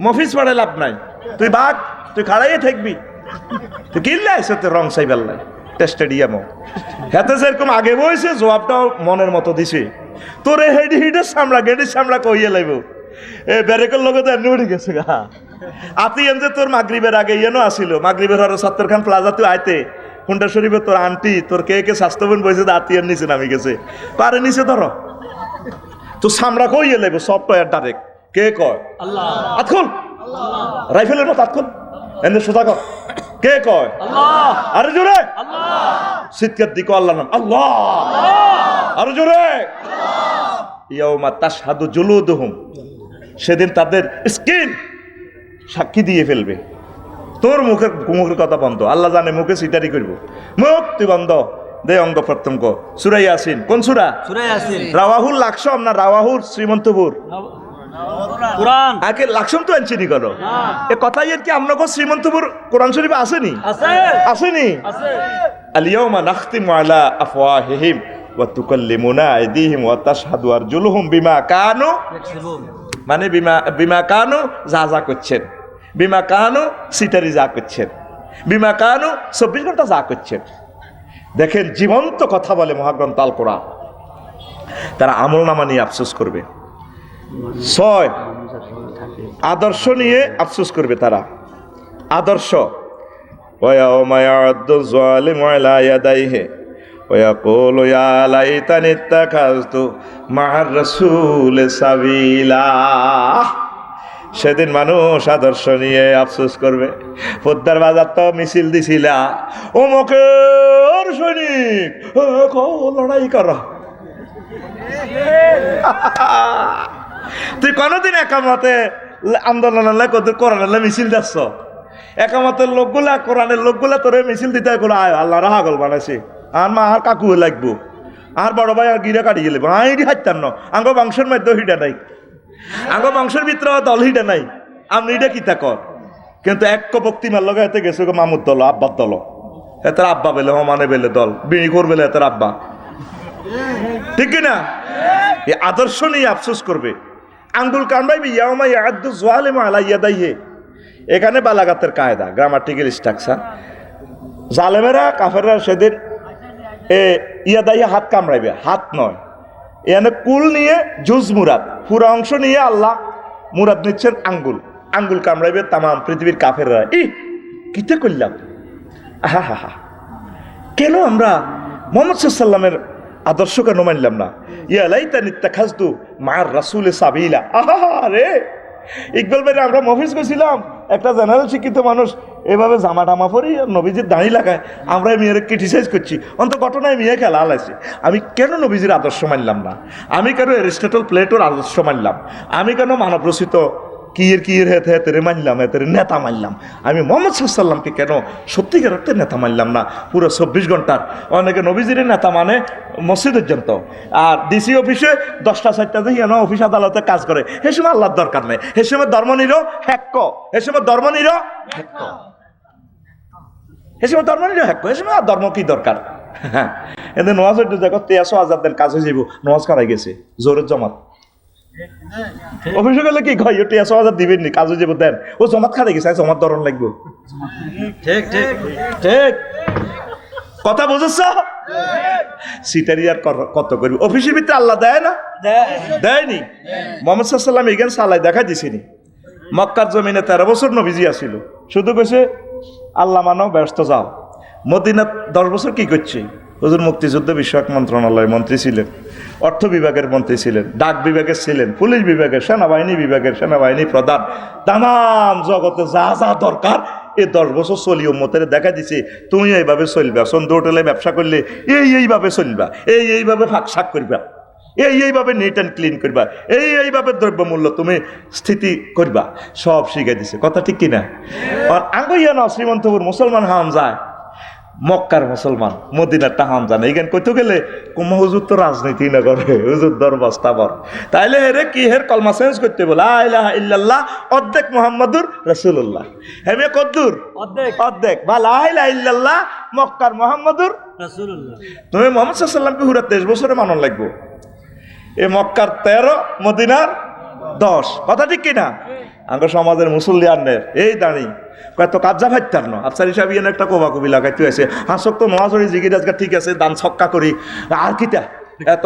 মফিজ পড়ে লাভ নাই তুই বাগ তুই খাড়াইয়ে থাকবি তুই কিল্লা এসে তো রং সাইবার লাই স্টেডিয়াম হাতে যেরকম আগে বইছে জবাবটাও মনের মতো দিছে তোরে হেডি হিডের সামলা গেডির সামলা কইয়ে লাইব এ ব্যারেকের লগে তো এমনি উঠে গেছে গা আতি এম যে তোর মাগরিবের আগে ইয়েনো আসিল মাগরিবের হর সত্তরখান প্লাজা তুই আইতে হুন্ডা শরীফে তোর আন্টি তোর কে স্বাস্থ্যবান বইছে আতিয়ার নিচে নামি গেছে পারে নিচে ধরো তো সামরা কইয়ে লাইব সফটওয়্যার ডাইরেক্ট কে কয় আল্লাহ আতখুল রাইফেলের মতো আতখুল এনে সোজা কর কে কয় আল্লাহ আরে জোরে আল্লাহ সিটকার দিকে আল্লাহ নাম আল্লাহ আরে জোরে ইয়াউমা তাশহাদু জুলুদুহুম সেদিন তাদের স্কিন সাক্ষী দিয়ে ফেলবে তোর মুখের কথা বন্ধ আল্লাহ জানে মুখে সিটারি করব মুখ তুই বন্ধ দে অঙ্গ প্রত্যঙ্গ সূরা ইয়াসিন কোন সূরা ইয়াসিন রাওয়াহুল লাকসম না রাওয়াহুল শ্রীমন্তপুর কুরআন আগে লাকসম তো আনছিনি কেন এ কথাই আর কি আপনাকে শ্রীমন্তপুর কোরআন শরীফে আসেনি আসেনি আলিয়াউমা নাখতিমু আলা আফওয়াহিহিম ওয়া তুকাল্লিমুনা আইদিহিম ওয়া তাশহাদু আরজুলুহুম বিমা কানু ইয়াকসিবুন মানে বিমা কানু যা করছেন বিমা কানু সিটারি যা করছেন বিমা কানু 24 ঘন্টা যা করছেন দেখেন জীবন্ত কথা বলে মহাগ্রন্থ আল কোরআন তারা আমলনামা নিয়ে আফসোস করবে 6 আদর্শ নিয়ে আফসোস করবে তারা আদর্শ ওয়ায়াউমা ইয়া'আদ্দু যালিমু আলা ইয়াদাইহি ওয়ায়াকুলু ইয়া লাইতানি ইত্তাখাযতু মা'আর রাসূলি সাবিলা সেদিন মানুষ আদর্শ নিয়ে আফসোস করবে পদ্মার বাজার তো মিছিল দিছিলা অমুকের সৈনিক লড়াই কর তুই কোনদিন একামতে আন্দোলন কোরআনের মিছিল যাচ্ছ একামতের লোকগুলা কোরআনের লোকগুলা তোরে মিছিল দিতে আয় আল্লাহ রাহাগল বানাইছে আর মা আর কাকু লাগবো আর বড় ভাই আর গিরা কাটিয়ে গেলে আইডি হাইতাম না আঙ্গ বংশের মধ্যে হিডা নাই আঙ্গ বংশের ভিতরে দল হিডা নাই আমি এটা কিতা কর কিন্তু এক বক্তিমার লগে এতে গেছে মামুর দল আব্বার দল এত আব্বা বেলে মানে বেলে দল বিড়ি কর বেলে এত আব্বা ঠিক কিনা এই আদর্শ নিয়ে আফসোস করবে আঙ্গুল কামড়াইবি ইয়াউমা ইয়া'আদ্দু যালিমু আলা ইয়াদাইহি এখানে বালাগাতের কায়দা গ্রামাটিক্যাল স্ট্রাকচার জালেমেরা কাফেররা সেদিন ইয়াদাইহি হাত কামড়াইবে হাত নয় এখানে কুল নিয়ে জুজ মুরাদ পুরা অংশ নিয়ে আল্লাহ মুরাদ নিচ্ছেন আঙ্গুল কামড়াইবে তামাম পৃথিবীর কাফেররা কিতে করলাম আহা হা হা কেন আমরা মুহাম্মদ সাল্লাল্লাহু আলাইহি আদর্শ কেন মানলাম না ইয়া লাইতানি ইত্তাখাযতু মা'আর রাসূলি সাবিলা আহা রে ইকবাল ভাই আমরা মফিজ গেছিলাম একটা জেনারেল শিক্ষিত মানুষ এভাবে জামা টামা পরি নবীজির দাঁড়ি লাগায় আমরা মেয়ের ক্রিটিসাইজ করছি অন্ত ঘটনায় মেয়ে খেলা আলাইছি আমি কেন নবীজির আদর্শ মানলাম না আমি কেন এরিস্টটল প্লেটোর আদর্শ মানলাম আমি কেন মানব রচিত কিয়ের হেতে হেতেরে মানলাম হেতেরে নেতা মানলাম আমি মুহাম্মদ সাল্লাল্লাহু কেন সত্যিকার অর্থে নেতা মানলাম না পুরো 24 ঘন্টার অনেকে নবীজির নেতা মানে মসজিদের জন্য আর ডিসি অফিসে 10টা 4টা যে কেন অফিস আদালতে কাজ করে সে সময় আল্লাহর দরকার নেই সে সময় ধর্ম নিরো হ্যাক্ক সে সময় ধর্ম নিরো হ্যাক্ক সে সময় ধর্ম নিরো হ্যাক্ক সে সময় আর ধর্ম কি দরকার হ্যাঁ এদের নোয়াজ জায়গা 13,000 দেন কাজ হয়ে যাইব নোয়াজ করাই গেছে জোরের জমাত অফিসে গেলে কি কয় 13,000 দিবেন নি কাজে যাব দেন ও জমাত খাড়ে গেছে জমাত ধরন লাগবে ঠিক ঠিক ঠিক কথা বুঝছ সিটারি আর কত করবি অফিসের ভিতরে আল্লাহ দেয় না দেয়নি মুহাম্মদ সাল্লাল্লাহু আলাইহি ওয়াসাল্লাম সালাই দেখা দিছিনি মক্কার জমিনে 13 বছর নবীজি আসিল শুধু কইছে আল্লাহ মানো ব্যস্ত যাও মদিনা 10 বছর কি করছে হুজুর মুক্তিযুদ্ধ বিষয়ক মন্ত্রণালয়ের মন্ত্রী ছিলেন অর্থ বিভাগের মন্ত্রী ছিলেন ডাক বিভাগের ছিলেন পুলিশ বিভাগের সেনাবাহিনী প্রধান তামাম জগতে যা যা দরকার এই 10 বছর চলি উম্মতের দেখা দিছে তুমি এইভাবে চলবা সন্ধ্যা হোটেলে ব্যবসা করলে এইভাবে চলবা এইভাবে ফাঁক শাক করবা এইভাবে নিট অ্যান্ড ক্লিন করবা এইভাবে দ্রব্যমূল্য তুমি স্থিতি করবা সব শিখাই দিছে কথা ঠিক কিনা আর আঙ্গইয়া না শ্রীমন্তপুর মুসলমান হাম যায় মক্কার মুসলমান মদিনারটা হাম জানে এখানে কইতে গেলে কুম্ভ হুজুর তো রাজনীতি না করে হুজুর দরবস্তা বর তাইলে হেরে কি হের কলমা চেঞ্জ করতে বলে লা ইলাহা ইল্লাল্লাহ অর্ধেক মুহাম্মাদুর রাসূলুল্লাহ হেমে কদ্দুর অর্ধেক বা লা ইলাহা ইল্লাল্লাহ মক্কার মুহাম্মাদুর রাসূলুল্লাহ তুমি মুহাম্মদ সাল্লাল্লাহু আলাইহি সাল্লামকে পুরা 23 বছরে মানন লাগবে এ মক্কার 13 মদিনার 10 কথা ঠিক কিনা আঙ্গ সমাজের মুসল্লি আননের এই দাঁড়ি কত কাবজা ভাইতার ন আফসার হিসাবে এনে একটা কোবাকুবি লাগাইতে আছে হাসক তো নওয়াজরি জিগির আজকে ঠিক আছে দান ছক্কা করি আর কিতা এত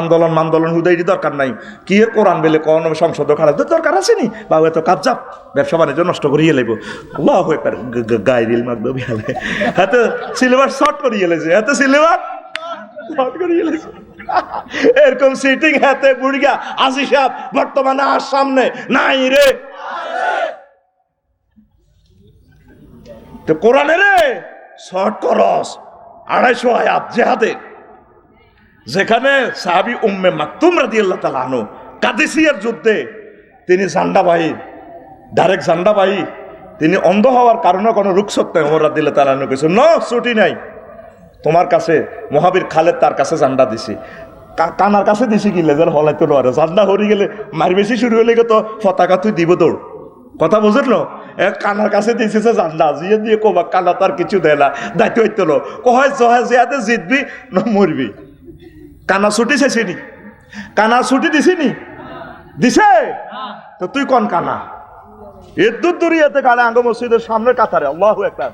আন্দোলন মান্দোলন হুদাইটি দরকার নাই কি এর কোরআন বেলে কোন সংসদ খারাপ দরকার আছে নি বাবু এত কাবজা ব্যবসা বাণিজ্য নষ্ট করিয়ে লাগবো আল্লাহ একবার গাইরিল মাগবে বিহালে এত সিলেবাস শর্ট করিয়ে লেছে এত সিলেবাস শর্ট করিয়ে লেছে এরকম সিটিং হাতে বুড়িয়া আসি সাহেব বর্তমানে আর সামনে নাই রে তো কোরআনে রে শর্ট করস 250 আয়াত জেহাদের যেখানে সাহাবী উম্মে মাকতুম রাদিয়াল্লাহু তাআলা আনহু কাদেসিয়ার যুদ্ধে তিনি ঝান্ডাবাহী ডাইরেক্ট ঝান্ডাবাহী তিনি অন্ধ হওয়ার কারণে কোনো রুখসত নাই ওমর রাদিয়াল্লাহু তাআলা আনহু কইছে নো ছুটি নাই তোমার কাছে মহাবীর খালেদ তার কাছে ঝান্ডা দিছি কানার কাছে দিছি কি লেজার হলাইতে নরে ঝান্ডা হরি গেলে মার বেশি শুরু হলে তো পতাকা তুই দিব দৌড় কথা বুঝলো কানার কাছে দিয়েছে ঝান্ডা জিয়ে দিয়ে কোবা কানা তার কিছু দেয় না দায়িত্ব হইতো কয় জয় জিয়াতে জিতবি না মরবি কানা ছুটি শেষিনি কানা ছুটি দিছিনি দিছে তো তুই কোন কানা এদ্দুর দূরিয়াতে কানা আঙ্গ মসজিদের সামনে কাতারে আল্লাহু আকবার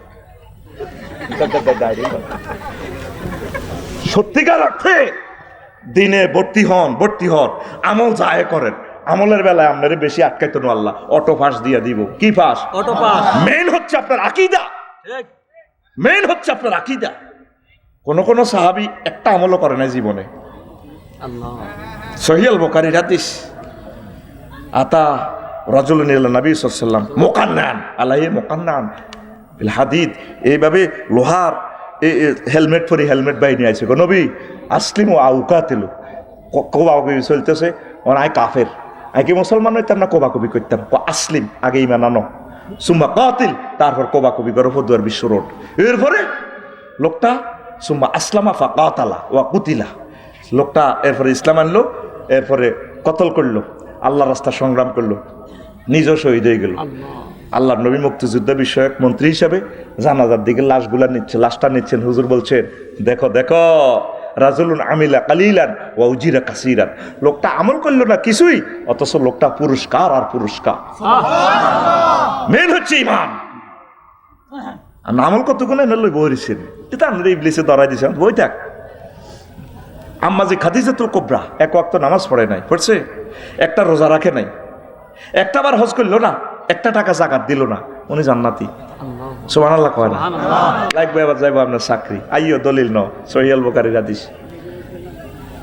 সত্যিকার অর্থে দিনে ভর্তি হন আমল যায় করেন আমলের বেলায় আপনারে বেশি আটকাইতো না আল্লাহ অটো ফাঁস দিয়ে দিব কি ফাঁস অটো পাস মেইন হচ্ছে আপনার আকীদা ঠিক মেইন হচ্ছে আপনার আকীদা কোন সাহাবী একটা আমলও করে না জীবনে আল্লাহ সহিহ আল বুখারীর হাদিস আতা রাজুলুন ইলা নবী সাল্লাল্লাহু আলাইহি ওয়াসাল্লাম মুকান্নান আলাইহি মুকান্নান বিল হাদিদ এইভাবে লোহার হেলমেট পরি হেলমেট বাই নিয়ে আইছে গো নবী আসলিমু আউকাতিলু কোবাকুবি চলতেছে ওর আই কাফের আই কি মুসলমান হইতাম না কোবাকুবি করতাম আসলিম আগে ইমান আনো সুম্মা কাতিল তারপর কোবাকুবি করো ফদুয়ার বিশ্ব রোড এরপরে লোকটা সুম্মা আসলামা ফা কাতালা ওয়া কুতিলা লোকটা এরপরে ইসলাম আনলো এরপরে কতল করলো আল্লাহ রাস্তা সংগ্রাম করলো নিজেও শহীদ হয়ে গেল আল্লাহ নবী মুক্তিযুদ্ধ বিষয়ক মন্ত্রী হিসাবে জানাজার দিকে লাশগুলা নিচ্ছে লাশটা নিচ্ছেন হুজুর বলছেন দেখো দেখো রাজুলুন আমিলা কালিলান ওয়া উজিরা কাসীরান লোকটা আমল করলো না কিছুই অথচ লোকটা পুরস্কার আর পুরস্কার মেন হচ্ছে ইমান আর আমল কতক্ষণ এনে লই বইছেন এটা আমরা ইবলিসে ধরাই দিয়েছেন বই থাক আম্মা যে খাদিজাতুল কুবরা এক ওয়াক্ত নামাজ পড়ে নাই পড়ছে একটা রোজা রাখে নাই একটা বার হজ করলো না একটা টাকা যাকাত দিল না উনি জান্নাতি সুবহানাল্লাহ কয় না লাগবে আবার যাইবো আপনার চাকরি আইয়ো দলিল ন সহিহ আল বুখারীর হাদিস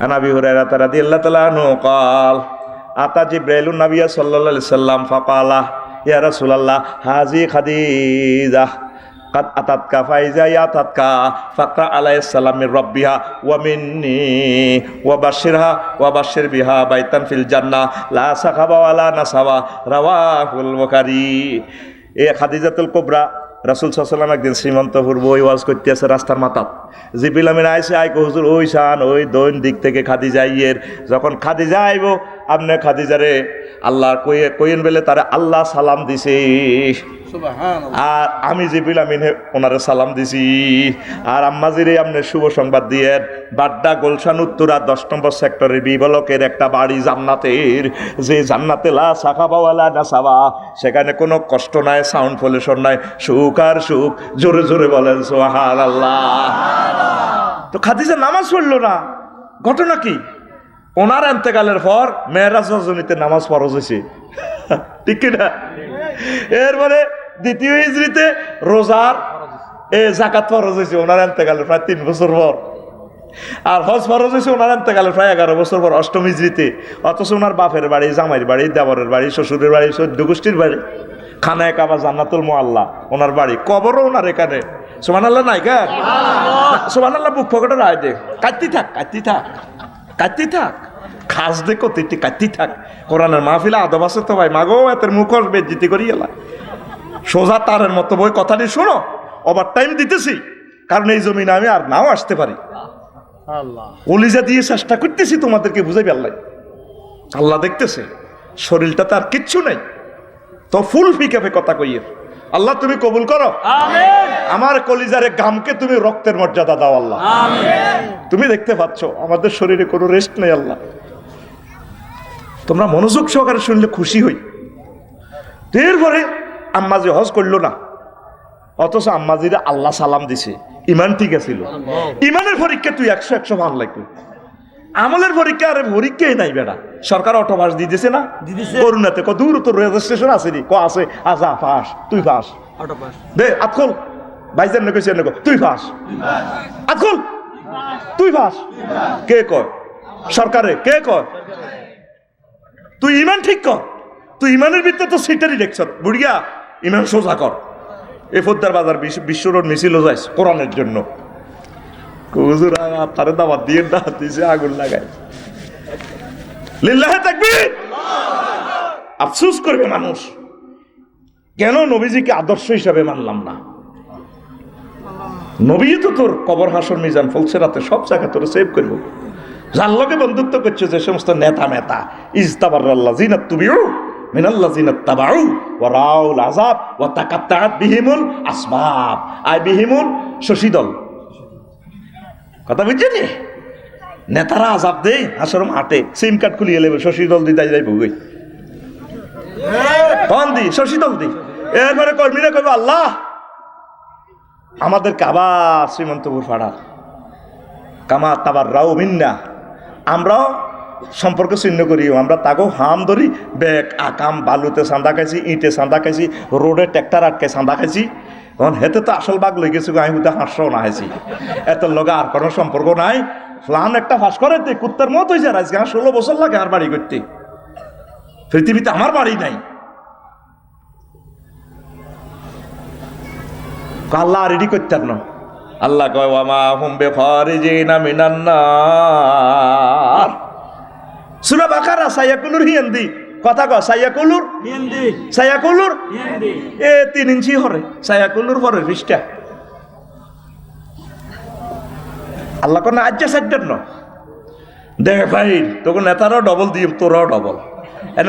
আন আবি হুরায়রা রাদিয়াল্লাহু তাআলা আনহু قال আতা জিবরাইলুন নবী সাল্লাল্লাহু আলাইহি সাল্লাম ফাকালা ইয়া রাসূলুল্লাহ হাজি খাদিজা قد أتتك فإذا أتتك فقرأ عليه السلام من ربها ومني وبشر بها بيتا في الجنة لا سخب ولا نصب رواه البخاري এ খাদিজাতুল কুবরা রাসূল সাল্লাল্লাহু আলাইহি ওয়াসাল্লাম একদিন শ্রীমন্তপুর বই ওয়াজ করতে আছে রাস্তার মাথাত জিবরিল আমিন আইছে আই হুজুর ওই শান ওই দৈন দিক থেকে খাদিজা আইয়ের যখন খাদিজা আইবো আপনি খাদিজারে আল্লাহ কইয়েন বলে তারে আল্লাহ সালাম দিছে আর আমি জিবরিল আমিনে ওনারে সালাম দিছি আর আম্মাজিরে আপনি শুভ সংবাদ দিয়েন বাড্ডা গুলশান উত্তরা 10 নম্বর সেক্টরের বি ব্লকের একটা বাড়ি জান্নাতের যে জান্নাতে লা সাখাবা ওয়ালা নাসাবা সেখানে কোনো কষ্ট নাই সাউন্ড পলিউশন নাই সুখ আর সুখ জোরে জোরে বলেন সুবহানাল্লাহ তো খাদিজা নামাজ পড়লো না ঘটনা কি ওনার ইন্তেকালের পর মেরাজ রজনীতে নামাজ ফরজ হয়েছে ঠিক কিনা এরপরে দ্বিতীয় হিজরিতে রোজার যাকাত ফরজ হয়েছে ওনার ইন্তেকালের প্রায় 3 বছর পর আর হজ ফরজ হয়েছে ওনার ইন্তেকালের প্রায় 11 বছর পর অষ্টম হিজরিতে অথচ ওনার বাপের বাড়ি জামাইয়ের বাড়ি দেবরের বাড়ি শ্বশুরের বাড়ি 14 গোষ্ঠীর বাড়ি খানায় কাবা জান্নাতুল মুআল্লা ওনার বাড়ি কবরও ওনার এখানে সুবহানাল্লাহ নাই কেন সুবহানাল্লাহ বুক পকেটে রায় দে কাটতি থাক খাস দে কতিটি কাটতি থাক কোরআনের মাহফিলে আদব আছে তো ভাই মাগো এতের মুখর বেজ্জিতি করি এলা সোজা তারের মতো বই কথাটি শোনো ওভার টাইম দিতেছি কারণ এই জমিনে আমি আর নাও আসতে পারি। আল্লাহ কলিজা দিয়ে চেষ্টা করতেছি তোমাদেরকে বুঝাই আল্লাহ, আল্লাহ দেখতেছে শরীরটা তার কিচ্ছু নাই, তো ফুল ফিকাবে কথা কইয়ের। আল্লাহ তুমি কবুল করো, আমিন আমার কলিজারে গামকে তুমি রক্তের মর্যাদা দাও আল্লাহ। আমিন তুমি দেখতে পাচ্ছ আমাদের শরীরে কোনো রেস্ট নেই আল্লাহ। তোমরা মনোযোগ সহকারে শুনলে খুশি হই। এরপরে আম্মা যে হজ করলো না, অথচ আম্মাজিরা আল্লাহ সালাম দিছে, ইমান ঠিক আছিল। ইমানের পরীক্ষা তুই 100 ভালো লাগবে, আমলের পরীক্ষা আরে পরীক্ষাই নাই বেড়া। সরকার অটো পাস দিতেছে না, দিতেছে। করুণাতে ক দূর তো রেজিস্ট্রেশন আছে নি, ক আছে আজা পাস, তুই পাস অটো পাস দে আতখল বাইজান নকইছে নক তুই পাস আতখল তুই পাস। কে কয়? সরকারে। কে কয়? তুই ইমান ঠিক কর, তুই ইমানের ভিতরে তো সিটারি দেখছ বুড়িয়া, ইমান সোজা কর। এ ফোদ্দার বাজার বিশ্ব রোড মিছিল যাইস কোরআনের জন্য, হুজুর তারে দাওয়াত দিয়ে দাওয়াত দিছে, আগুন লাগায়। লিল্লাহে তাকবীর। আফসোস করবে মানুষ, কেন নবীজিকে আদর্শ হিসাবে মানলাম না। নবী তো তোর কবর হাসর মিজান ফলসেরাতে সব জায়গা তোর সেভ করবো। যার লগে বন্ধুত্ব করছে যে সমস্ত নেতা মেতা, ইজতাবারাল্লাযিনা তুবিউ মিনাল্লাযিনা তাবাউ ওয়া রাউল আযাব ওয়া তাকাত্তাআত বিহিমুল আসবাব। আই বিহিমুল শশীদল, কথা বুঝছেন? নেতারা আযাব দেই হাসরম হাটে, সিম কার্ড খুলিয়ে লেবে শশীদল দিতে যাইব গই কোন দি শশীদল দি। এরপরে কর্মীরা কইব আল্লাহ আমাদের কাবা শ্রীমন্তপুর ফাড়ার কামা তাবার রাও মিন্না, আমরাও সম্পর্ক ছিন্ন করি, আমরা তাকেও হাম ধরি, ব্যাগ আকাম বালুতে চাঁদা খাইছি, ইঁটে চাঁদা খাইছি, রোডে ট্র্যাক্টর আটকে চাঁদা খাইছি। তখন হেতে তো আসল বাঘ লই গেছি, আমি বুঝতে হাসও না হাসি, এত লগে আর কোনো সম্পর্ক নাই। প্লান একটা ফাঁস করে তুই কুত্তার মত হয়েছে, আজকে আমার 16 বছর লাগে আর বাড়ি করতে, পৃথিবীতে আমার বাড়ি নাই। আল্লাহ রেডি করতে না, আল্লাহ কয় ওয়ামা হুম বিখারিজিনা মিনান নার। সূরা বাকারা সায়াকুলুর হিন্দি কথা কয়, সায়াকুলুর হিন্দি সায়াকুলুর হিন্দি এ 3 ইঞ্চি হরে সায়াকুলুর পরে পৃষ্ঠা। আল্লাহ কোন আজ্জা সাইডের ন দেখ ভাই তোকে নেতারাও ডবল দিয়ে তোরাও ডবল।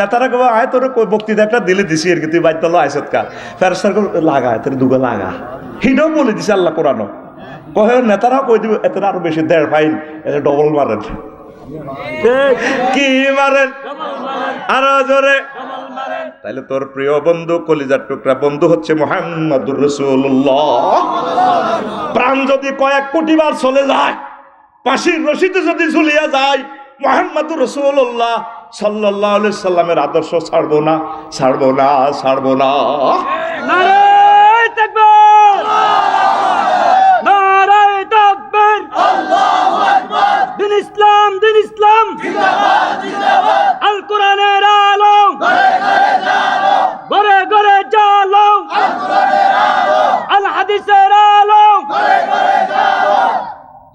নেতারা কব আয় তোর বক্তৃতা একটা দিলে দিছি আর কি, তুই বাইর দল আইসত কা ফেরস্তার লাগা তোর দুগা লাগা, হিটাও বলে দিছে আল্লাহ কোরআনও। কহে নেতারাও কই দিব এত আরো বেশি দেড় ফাইন, এটা ডবল মারেন। কি মারেন? আরো জোরে। তাইলে তোর প্রিয় বন্ধু কলিজার টুকরা বন্ধু হচ্ছে মুহাম্মাদুর রাসূলুল্লাহ। প্রাণ যদি কয়েক কোটি বার চলে যায়, ফাঁসির রশিতে যদি ঝুলিয়া যায়, মুহাম্মাদুর রাসূলুল্লাহ সাল্লাল্লাহু আলাইহি সাল্লামের আদর্শ ছাড়বো না, ছাড়বো না, ছাড়বো না। নারে তাকবীর নারে তাকবীর আল্লাহু আকবার। দিন ইসলাম দিন ইসলাম জিন্দাবাদ জিন্দাবাদ। আল কোরআনের আলো ঘরে ঘরে জালো, ঘরে ঘরে জালো। আল কোরআনের আলো আল হাদিসের আলো ঘরে ঘরে জালো।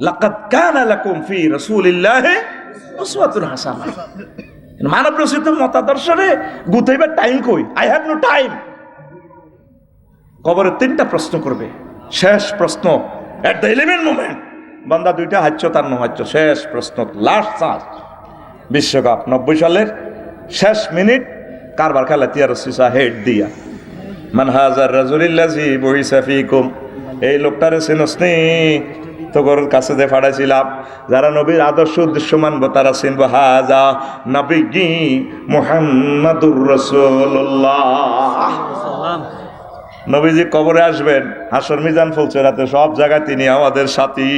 লাকাদ কানা লাকুম ফি রাসূলিল্লাহি উসওয়াতুন হাসানাহ। মানব রচিত মতাদর্শরে গুতাইবার টাইম কই? I have no time. কবরে 3টা প্রশ্ন করবে, শেষ প্রশ্ন এট দ্য 11 মোমেন্ট। বান্দা 2টা হাচ্ছ তার নহাচ্ছ, শেষ প্রশ্ন লাস্ট চান্স। বিশ্বকাপ 90 সালের শেষ মিনিট কারবার খেলা তিয়ার সিসা হেড দিয়া মান হাজার রাজুলিল্লাজি বইসা ফিকুম। এই লোকটারে চিনসনি তোর কাছে যে ফাড়াইছিলাম, যারা নবীর আদর্শ উদ্দেশ্য মানবো তারা চিনবো, হাজা নবী মুহাম্মাদুর রাসূলুল্লাহ। নবীজি কবরে আসবেন, হাসর মিজান ফুলচেরাতে সব জায়গায় তিনি আমাদের সাথী।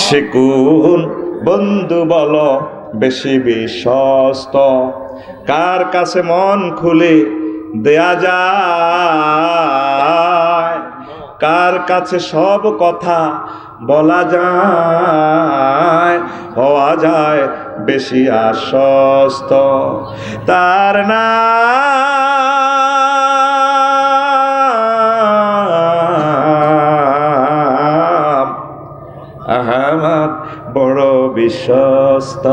সে কোন বন্ধু বলো বেশি বিশ্বস্ত, কার কাছে মন খুলে দেয়া যায়, কার কাছে সব কথা বলা যায়, হওয়া যায় বেশি আশ্বস্ত, তার নাম আহমদ বড় বিশ্বস্ত।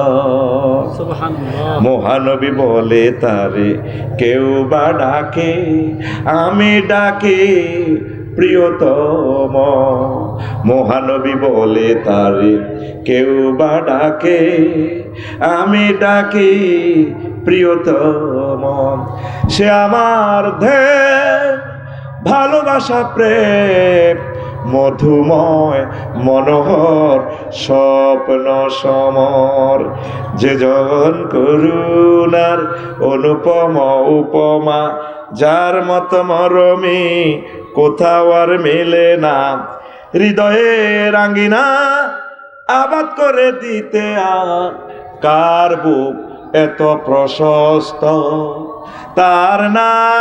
সুবহানাল্লাহ। মহানবী বলে তারে কেউ বা ডাকে, আমি ডাকি প্রিয়তম। মহানবী বলে তারে কেউ বা ডাকে, আমি ডাকি প্রিয়তম। সে আমার ধ্যান, ভালোবাসা, প্রেম, মধুময় মনোহর স্বপ্ন সমর। যে জন করুণার অনুপম উপমা, যার মত মরমী কোথাও আর মেলে না। হৃদয়ের আঙ্গিনা আবাদ করে দিতে আর কার বুক এত প্রশস্ত, তার নাম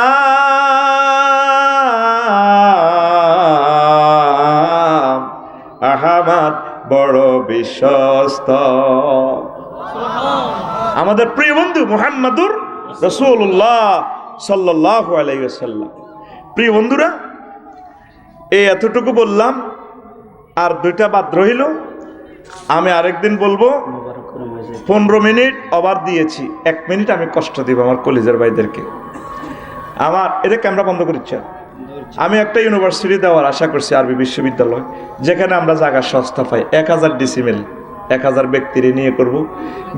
আহামাদ বড় বিশ্বস্ত। আমাদের প্রিয় বন্ধু মুহাম্মাদুর রাসূলুল্লাহ সাল্লাল্লাহু আলাইহি ওয়াসাল্লাম। প্রিয় বন্ধুরা, এই এতটুকু বললাম, আর দুইটা বাদ রইল। আমি আরেকদিন বলবো। 15 মিনিট ওভার দিয়েছি, 1 মিনিট আমি কষ্ট দিব আমার কলিজার ভাইদেরকে। আমার এটা ক্যামেরা বন্ধ করেছে। আমি একটা ইউনিভার্সিটি দেওয়ার আশা করছি, আরবি বিশ্ববিদ্যালয়, যেখানে আমরা জায়গা সস্তা পাই। 1000 ডিসিমেল, 1000 ব্যক্তির নিয়ে করব।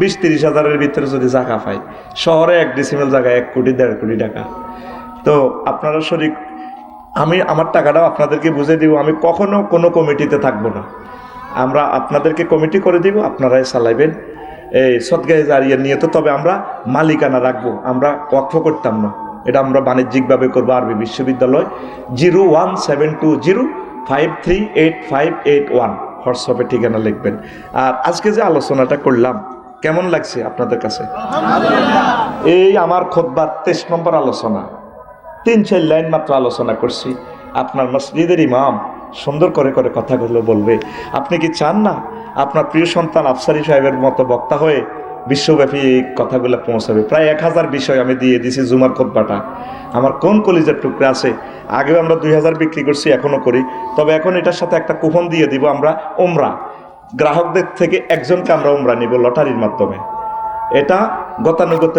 20-30 হাজারের ভিতরে যদি জায়গা পাই, শহরে 1 ডিসিমেল জায়গা 1 কোটি 1.5 কোটি টাকা। তো আপনারা শরীক, আমি আমার টাকাটাও আপনাদেরকে বুঝে দিব। আমি কখনো কোনো কমিটিতে থাকবো না, আমরা আপনাদেরকে কমিটি করে দিব, আপনারাই চালাইবেন এই সদগায়ে জারিয়া নিয়ে। তো তবে আমরা মালিকানা রাখবো, আমরা ওয়াকফ করতাম না, এটা আমরা বাণিজ্যিকভাবে করবো। আরবি বিশ্ববিদ্যালয় 01720538581 হোয়াটসঅ্যাপে ঠিকানা লিখবেন। আর আজকে যে আলোচনাটা করলাম কেমন লাগছে আপনাদের কাছে? এই আমার খুতবার 23 নম্বর আলোচনা, 3-4 লাইন মাত্র আলোচনা করছি। আপনার মসজিদের ইমাম সুন্দর করে করে কথাগুলো বলবে। আপনি কি চান না আপনার প্রিয় সন্তান আফসারি সাহেবের মতো বক্তা হয়ে বিশ্বব্যাপী এই কথাগুলো পৌঁছাবে? প্রায় 1000 বিষয় আমি দিয়ে দিছি জুমার খুতবাটা। আমার কোন কলিজার টুকরা আছে? আগেও আমরা 2000 বিক্রি করছি, এখনও করি। তবে এখন এটার সাথে একটা কুপন দিয়ে দিব আমরা, ওমরা। গ্রাহকদের থেকে একজনকে আমরা ওমরা নিব লটারির মাধ্যমে। এটা গতানুগত